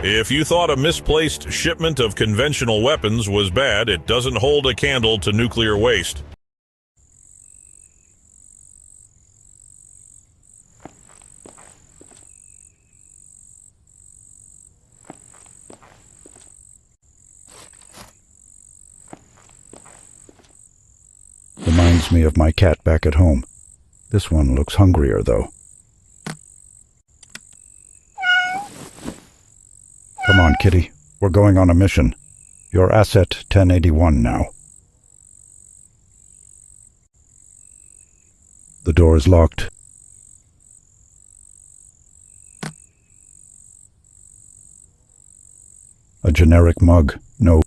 If you thought a misplaced shipment of conventional weapons was bad, it doesn't hold a candle to nuclear waste. Reminds me of my cat back at home. This one looks hungrier, though. Come on, kitty. We're going on a mission. You're asset 1081 now. The door is locked. A generic mug. No.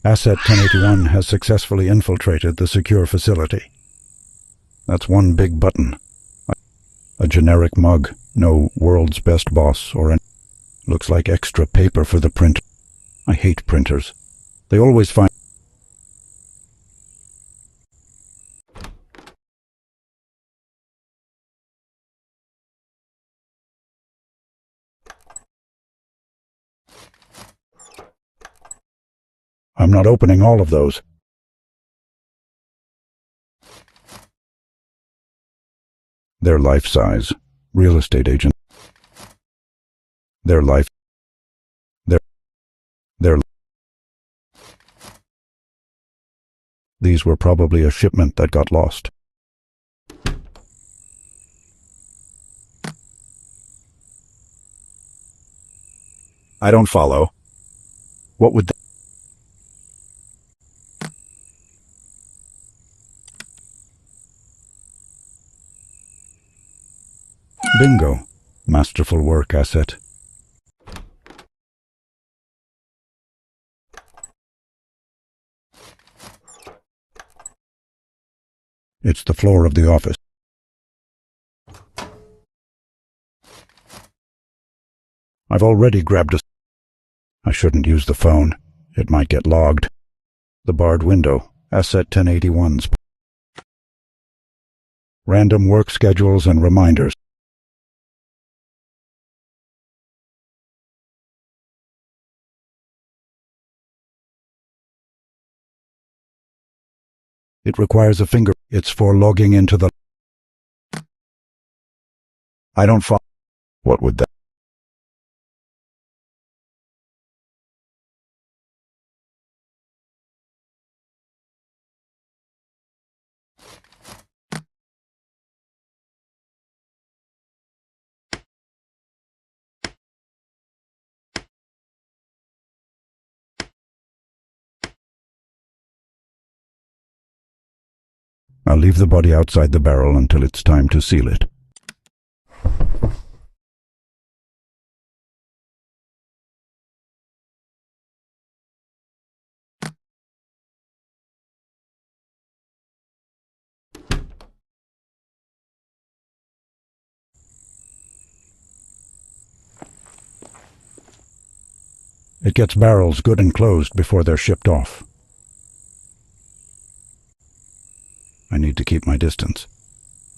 Asset 1081 has successfully infiltrated the secure facility. That's one big button. A generic mug. No world's best boss or an... Looks like extra paper for the print. I hate printers. They always find... I'm not opening all of those. They're life-size. Real estate agent. They're life. They're... These were probably a shipment that got lost. I don't follow. What would... Bingo. Masterful work, asset. It's the floor of the office. I've already grabbed a... I shouldn't use the phone. It might get logged. The barred window. Asset 1081's. Random work schedules and reminders. It requires a finger. It's for logging into the... I don't follow. What would that... I'll leave the body outside the barrel until it's time to seal it. It gets barrels good and closed before they're shipped off. I need to keep my distance.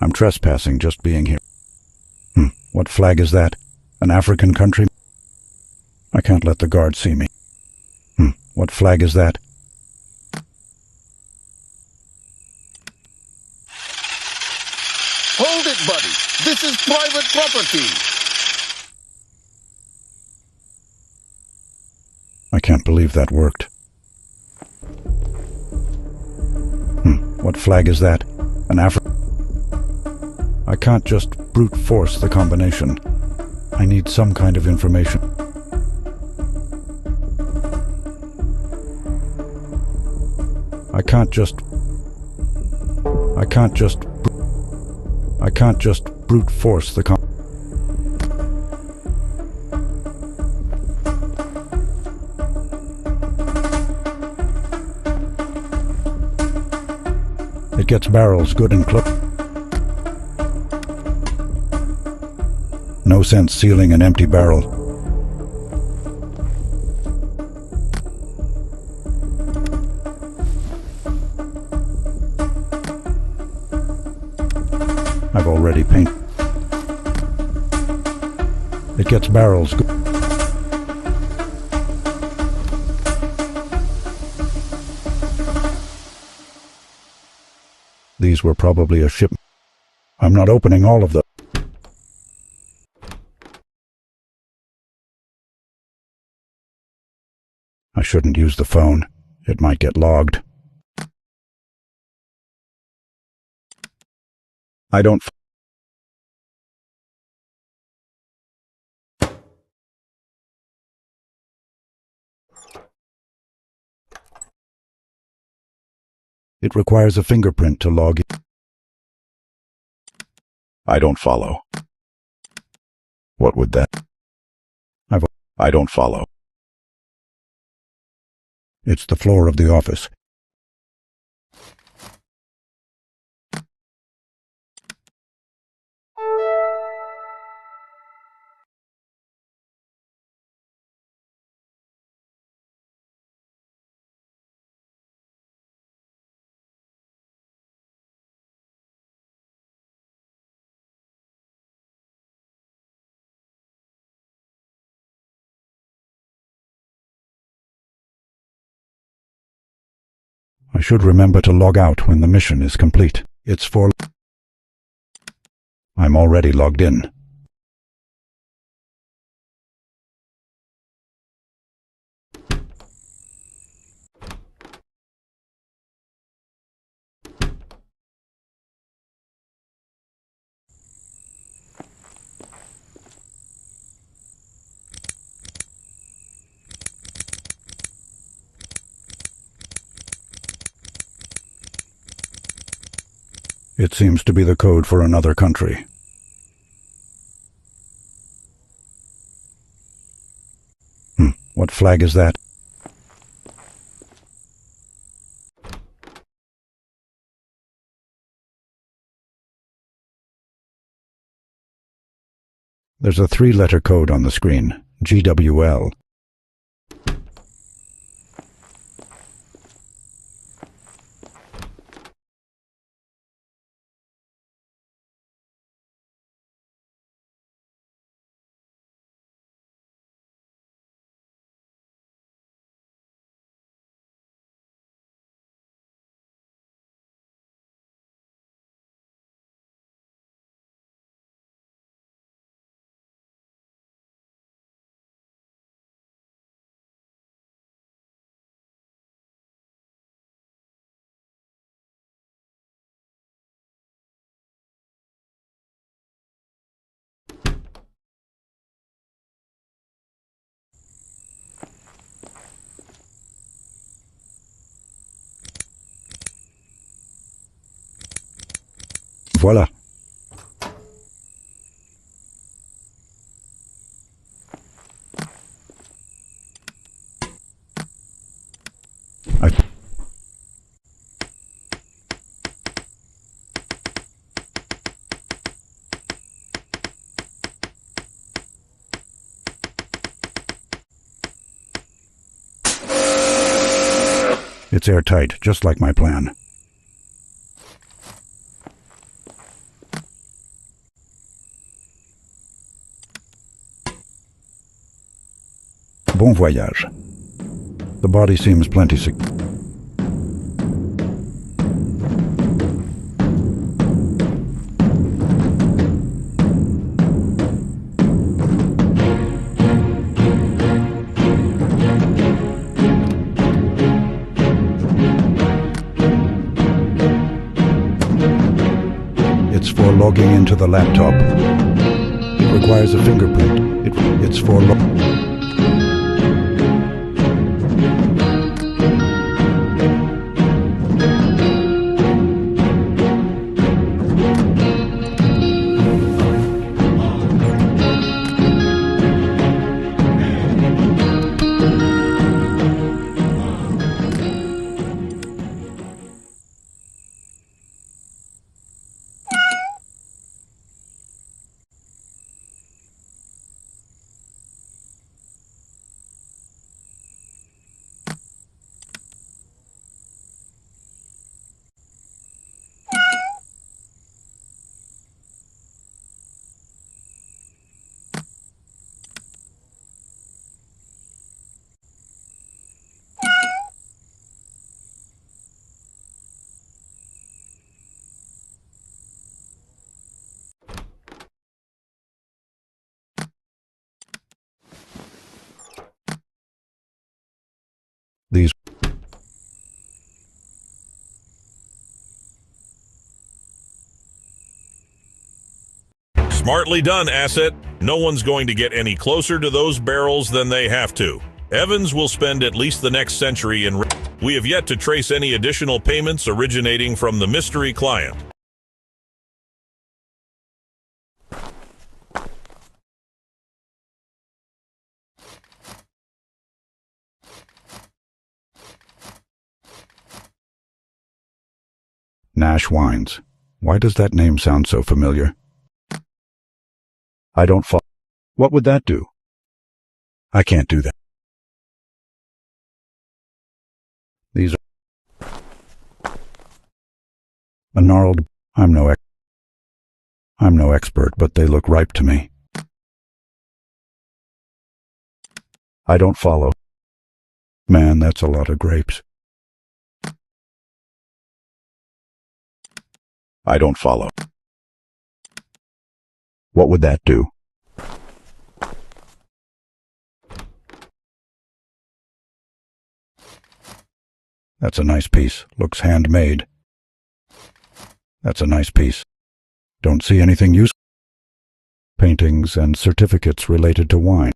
I'm trespassing just being here. What flag is that? An African country? I can't let the guard see me. What flag is that? Hold it, buddy. This is private property. I can't believe that worked. What flag is that? An I can't just brute force the combination. I need some kind of information. I can't just brute force the It gets barrels good and close. No sense sealing an empty barrel. I've already painted. It gets barrels good. These were probably a ship. I'm not opening all of them. I shouldn't use the phone. It might get logged. I don't... It requires a fingerprint to log in. I don't follow. What would that... I don't follow. It's the floor of the office. I should remember to log out when the mission is complete. It's for... I'm already logged in. It seems to be the code for another country. What flag is that? There's a 3-letter code on the screen. GWL. Voilà. It's airtight, just like my plan. Bon voyage. The body seems plenty sick. It's for logging into the laptop. It requires a fingerprint. It's for These Smartly done, Asset. No one's going to get any closer to those barrels than they have to. Evans will spend at least the next century in... We have yet to trace any additional payments originating from the mystery client. Nash Wines. Why does that name sound so familiar? I don't follow. What would that do? I can't do that. These are a gnarled. I'm no expert, but they look ripe to me. I don't follow. Man, that's a lot of grapes. I don't follow. What would that do? That's a nice piece. Looks handmade. That's a nice piece. Don't see anything useful. Paintings and certificates related to wine.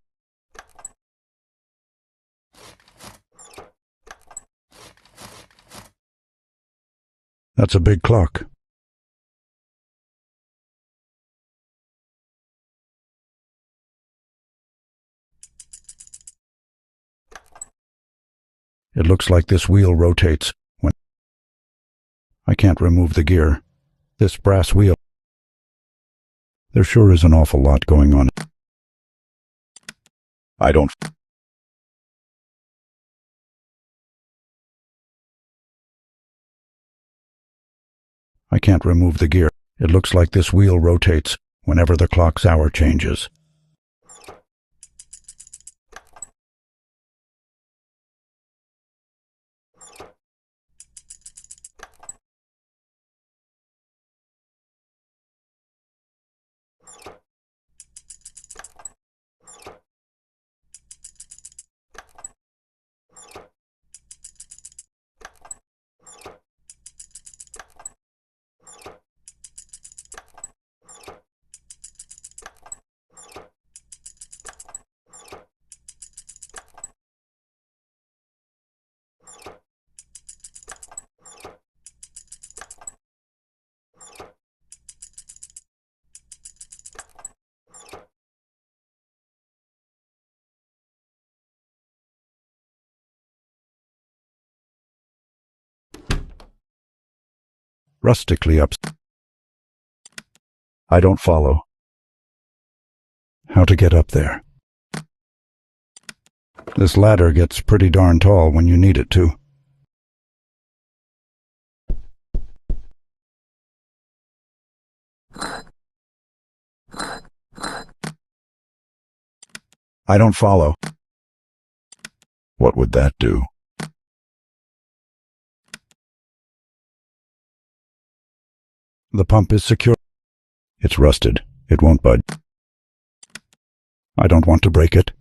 That's a big clock. It looks like this wheel rotates when... I can't remove the gear. This brass wheel. There sure is an awful lot going on. I don't... I can't remove the gear. It looks like this wheel rotates whenever the clock's hour changes. Rustically up. I don't follow. How to get up there? This ladder gets pretty darn tall when you need it to. I don't follow. What would that do? The pump is secure. It's rusted. It won't budge. I don't want to break it.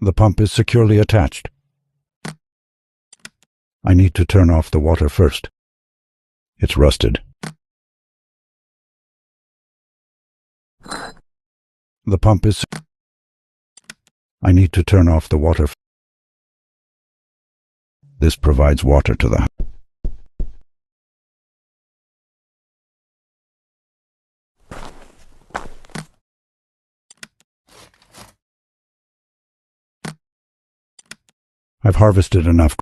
The pump is securely attached. I need to turn off the water first. It's rusted. The pump is... I need to turn off the water. This provides water to the... I've harvested enough.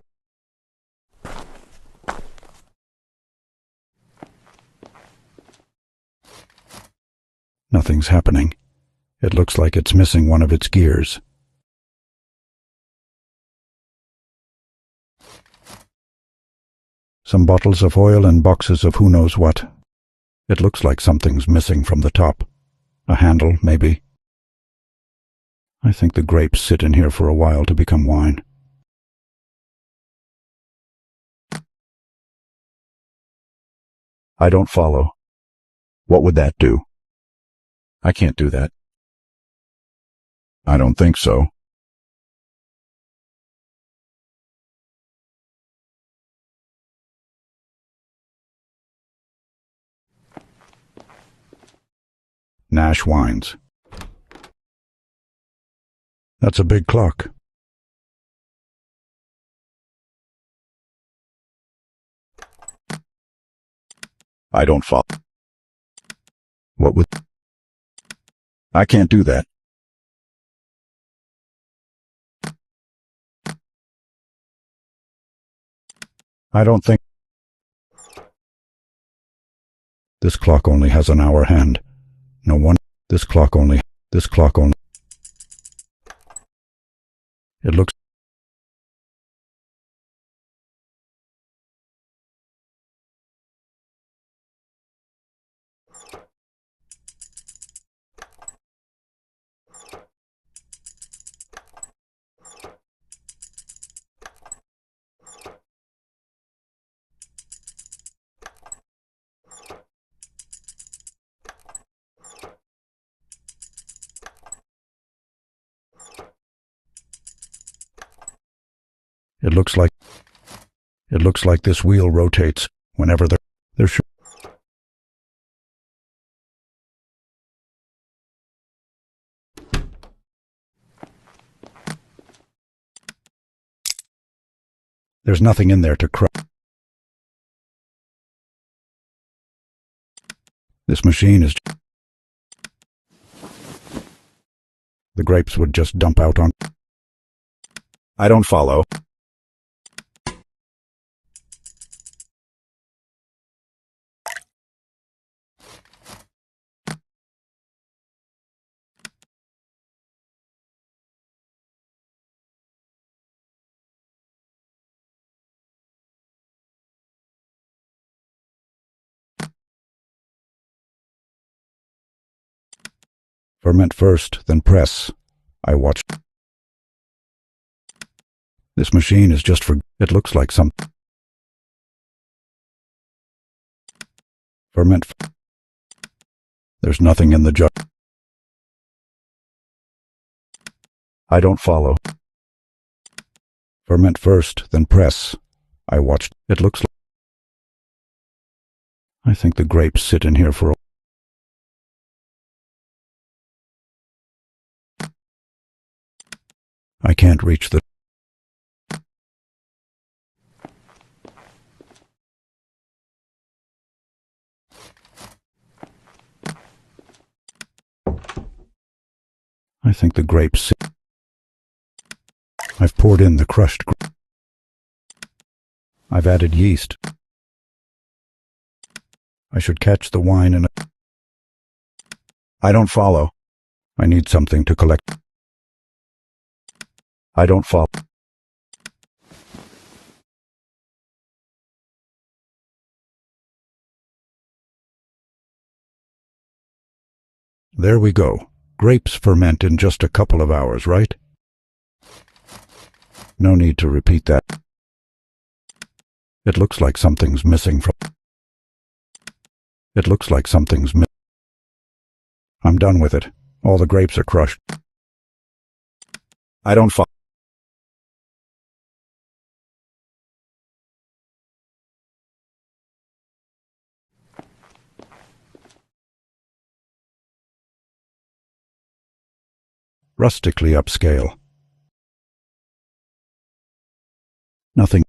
Nothing's happening. It looks like it's missing one of its gears. Some bottles of oil and boxes of who knows what. It looks like something's missing from the top. A handle, maybe. I think the grapes sit in here for a while to become wine. I don't follow. What would that do? I can't do that. I don't think so. Nash whines. That's a big clock. I don't follow. What would... I can't do that. I don't think... This clock only has an hour hand. No one... This clock only... It looks... It looks like... It looks like this wheel rotates whenever they're sure. There's nothing in there to crush. This machine is... The grapes would just dump out on... I don't follow. Ferment first, then press. I watched. This machine is just for... It looks like some... Ferment... There's nothing in the jar. I don't follow. Ferment first, then press. I watched. It looks like... I think the grapes sit in here for a... I can't reach the... I think the grapes sit... I've poured in the crushed... I've added yeast. I should catch the wine in a... I don't follow. I need something to collect. I don't follow. There we go. Grapes ferment in just a couple of hours, right? No need to repeat that. It looks like something's missing from... It looks like something's missing. I'm done with it. All the grapes are crushed. I don't follow. Rustically upscale. Nothing.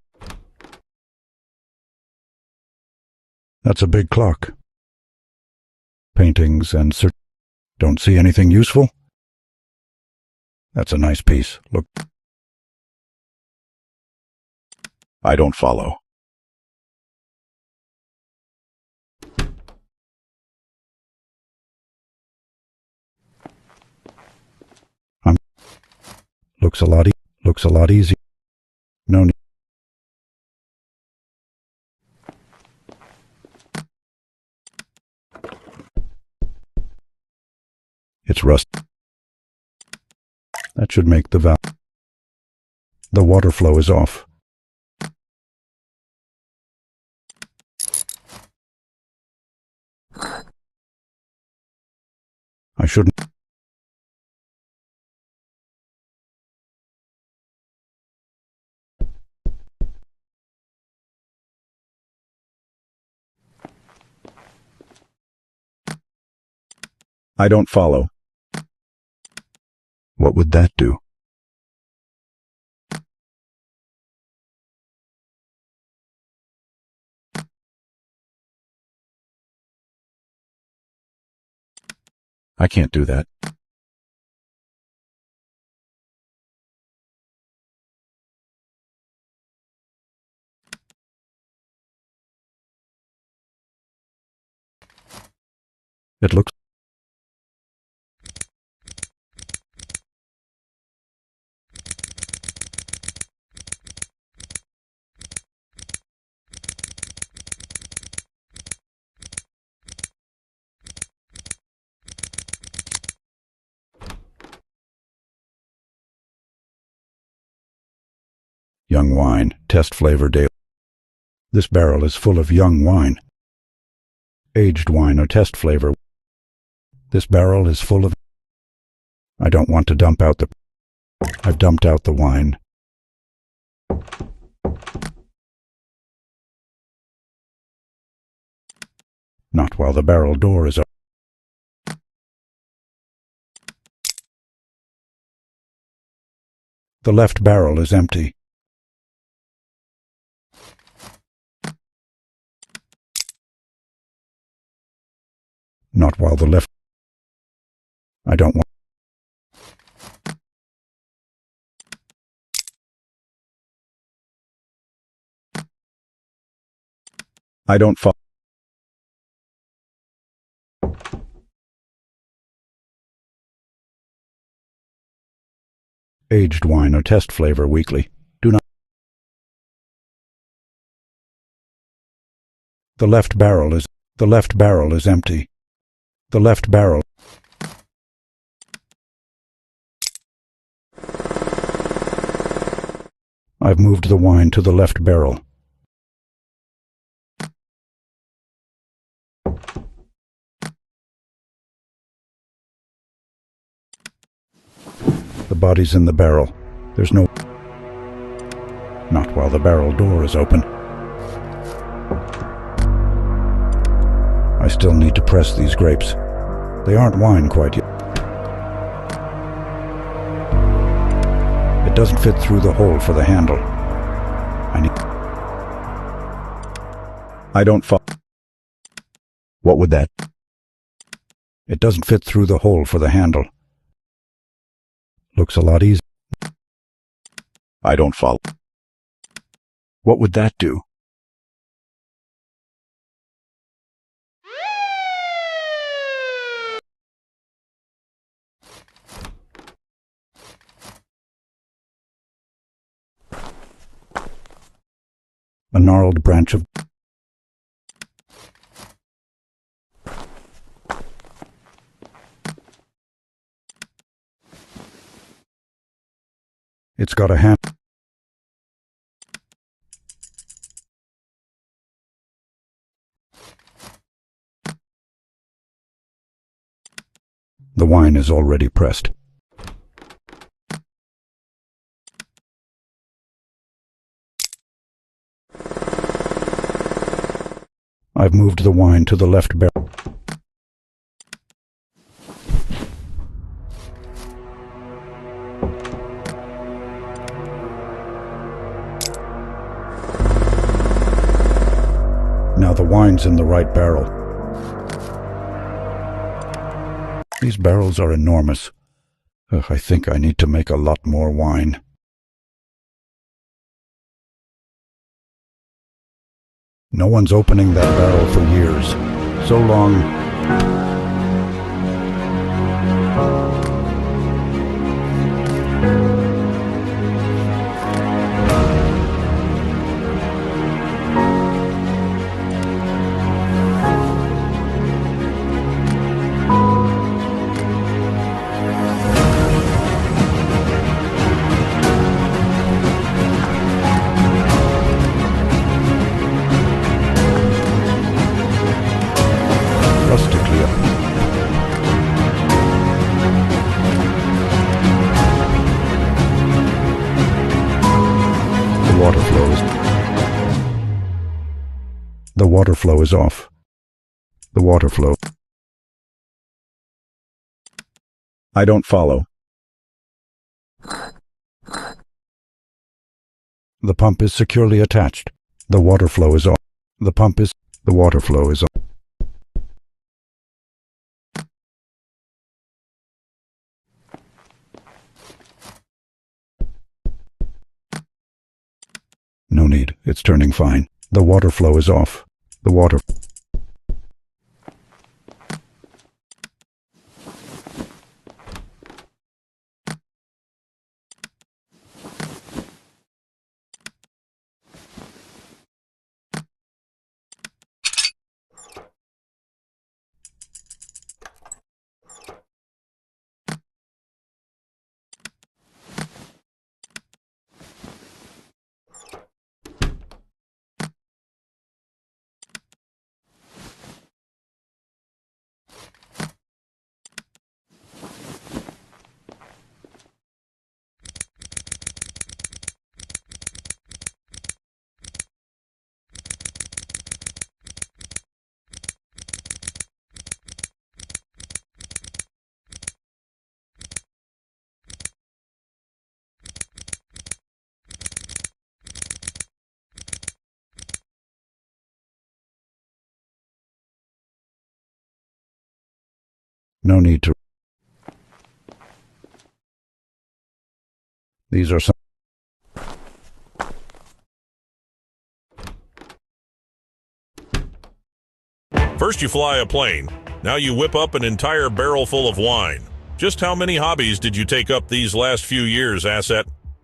That's a big clock. Paintings and don't see anything useful? That's a nice piece. Look. I don't follow. Looks a lot easier. No need. It's rust. That should make the valve. The water flow is off. I shouldn't. I don't follow. What would that do? I can't do that. It looks... Young wine, test flavor daily. This barrel is full of young wine. Aged wine or test flavor. This barrel is full of... I don't want to dump out the... I've dumped out the wine. Not while the barrel door is open. The left barrel is empty. Not while the left... I don't want... I don't follow. Aged wine or test flavor weekly. Do not... The left barrel is empty. The left barrel. I've moved the wine to the left barrel. The body's in the barrel. There's no... Not while the barrel door is open. I still need to press these grapes. They aren't wine quite yet. It doesn't fit through the hole for the handle. I don't follow. What would that? It doesn't fit through the hole for the handle. Looks a lot easier. I don't follow. What would that do? A gnarled branch of... It's got a hand... The wine is already pressed. I've moved the wine to the left barrel. Now the wine's in the right barrel. These barrels are enormous. I think I need to make a lot more wine. No one's opening that barrel for years. So long. Rustically up. The water flow is off. The water flow. I don't follow. The pump is securely attached. The water flow is off. The water flow is off. No need. It's turning fine. The water flow is off. The water... No need to... These are some... First you fly a plane. Now you whip up an entire barrel full of wine. Just how many hobbies did you take up these last few years, Asset?